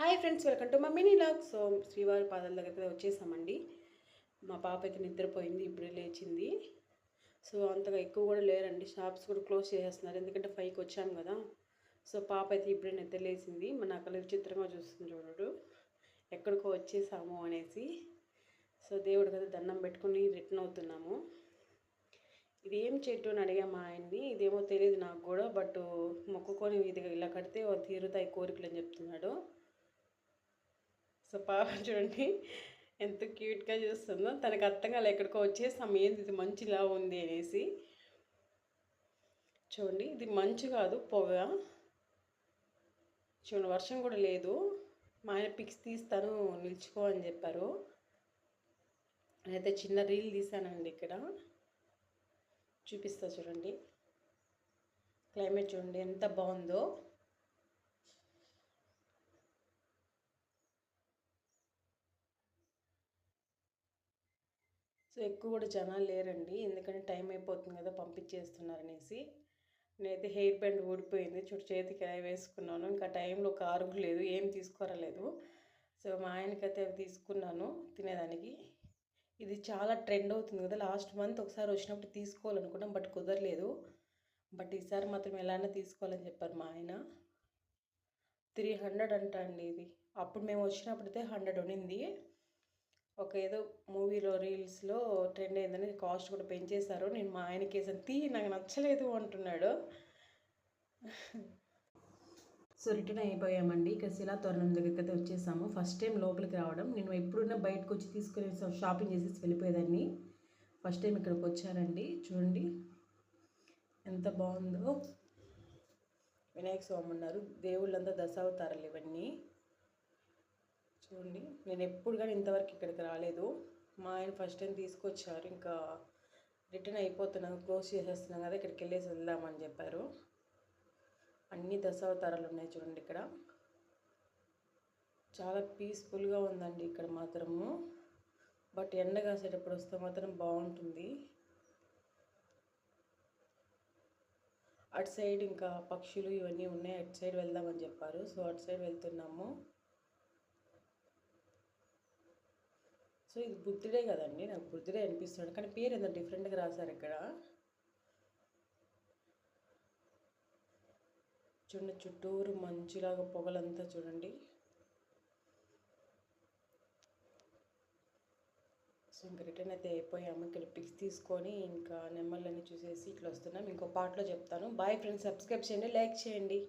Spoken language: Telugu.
హాయ్ ఫ్రెండ్స్, వెల్కమ్ టు మా మినీ లాగ్. సో శ్రీవారి పాదాల దగ్గరికి వచ్చేసామండి. మా పాప అయితే నిద్రపోయింది, ఇప్పుడే లేచింది. సో అంతగా ఎక్కువ కూడా లేరండి, షాప్స్ కూడా క్లోజ్ చేసేస్తున్నారు, ఎందుకంటే 5కి వచ్చాము కదా. సో పాప అయితే ఇప్పుడే నిద్ర లేచింది. మన అక్కడ విచిత్రంగా చూస్తుంది చూడడు, ఎక్కడికో వచ్చేసాము అనేసి. సో దేవుడి కదా దండం పెట్టుకుని రిటర్న్ అవుతున్నాము. ఇది ఏం చెట్టు అని అడిగా మా ఆయన్ని. ఇదేమో తెలియదు నాకు కూడా, బట్ మొక్కుకొని ఇది ఇలా కడితే తీరుతాయి కోరికలు అని చెప్తున్నాడు. సో పాప చూడండి ఎంత క్యూట్గా చూస్తుందో. తనకు అర్థం కాలే, ఎక్కడికో వచ్చేసాం, ఏంది ఇది మంచులా ఉంది అనేసి. చూడండి, ఇది మంచు కాదు, పొగ. చూడండి, వర్షం కూడా లేదు. మా ఆయన పిక్స్ తీస్తాను నిల్చుకో అని చెప్పారు. నేనైతే చిన్న రీల్ తీసానండి. ఇక్కడ చూపిస్తా చూడండి, క్లైమేట్ చూడండి ఎంత బాగుందో. సో ఎక్కువ కూడా జనాలు లేరండి, ఎందుకంటే టైం అయిపోతుంది కదా, పంపించేస్తున్నారనేసి. నేనైతే హెయిర్ బ్యాండ్ ఊడిపోయింది, చుట్టూ చేతికి ఎలా వేసుకున్నాను. ఇంకా టైంలో కారు లేదు, ఏం తీసుకురాలేదు. సో మా ఆయనకైతే అవి తీసుకున్నాను తినేదానికి. ఇది చాలా ట్రెండ్ అవుతుంది కదా, లాస్ట్ మంత్ ఒకసారి వచ్చినప్పుడు తీసుకోవాలనుకున్నాం, బట్ కుదరలేదు. బట్ ఈసారి మాత్రం ఎలానే తీసుకోవాలని చెప్పారు మా ఆయన. 300 అంట అండి ఇది. అప్పుడు మేము వచ్చినప్పుడైతే 100 ఉన్నింది. ఒక ఏదో మూవీలో రీల్స్లో ట్రెండ్ అయిందని కాస్ట్ కూడా పెంచేశారు. నేను మా ఆయనకి వేసాను, నాకు నచ్చలేదు అంటున్నాడు. సో రిటర్న్ అయిపోయామండి. ఇక్కడ శిలాతోరణం దగ్గరికి అయితే వచ్చేసాము. ఫస్ట్ టైం లోపలికి రావడం. నేను ఎప్పుడున్నా బయటకు వచ్చి తీసుకుని షాపింగ్ చేసేసి వెళ్ళిపోయేదాన్ని. ఫస్ట్ టైం ఇక్కడికి వచ్చానండి. చూడండి ఎంత బాగుందో. వినాయక స్వామి ఉన్నారు, దేవుళ్ళంతా దశావతారాలు ఇవన్నీ. చూడండి, నేను ఎప్పుడు కానీ ఇంతవరకు ఇక్కడికి రాలేదు. మా ఆయన ఫస్ట్ టైం తీసుకొచ్చారు. ఇంకా రిటర్న్ అయిపోతున్నాను, క్లోజ్ చేసేస్తున్నాం కదా, ఇక్కడికి వెళ్ళేసి వెళ్దామని చెప్పారు. అన్ని దశావతారాలు ఉన్నాయి చూడండి. ఇక్కడ చాలా పీస్ఫుల్గా ఉందండి ఇక్కడ మాత్రము. బట్ ఎండ కాసేటప్పుడు వస్తే మాత్రం బాగుంటుంది. అటు సైడ్ ఇంకా పక్షులు ఇవన్నీ ఉన్నాయి, అటు సైడ్ వెళ్దామని చెప్పారు. సో అటు సైడ్ వెళ్తున్నాము. సో ఇది బుద్ధుడే కదండి, నాకు బుద్ధుడే అనిపిస్తున్నాడు, కానీ పేరు ఎంత డిఫరెంట్గా రాశారు ఇక్కడ. చూడండి, చుట్టూరు మంచులాగా పొగలంతా చూడండి. సో ఇంకా రిటర్న్ అయితే అయిపోయాము. ఇక్కడ పిక్స్ తీసుకొని ఇంకా నెమ్మళ్ళని చూసేసి ఇట్లా వస్తున్నాం. ఇంకో పార్ట్లో చెప్తాను. బాయ్ ఫ్రెండ్స్, సబ్స్క్రైబ్ చేయండి, లైక్ చేయండి.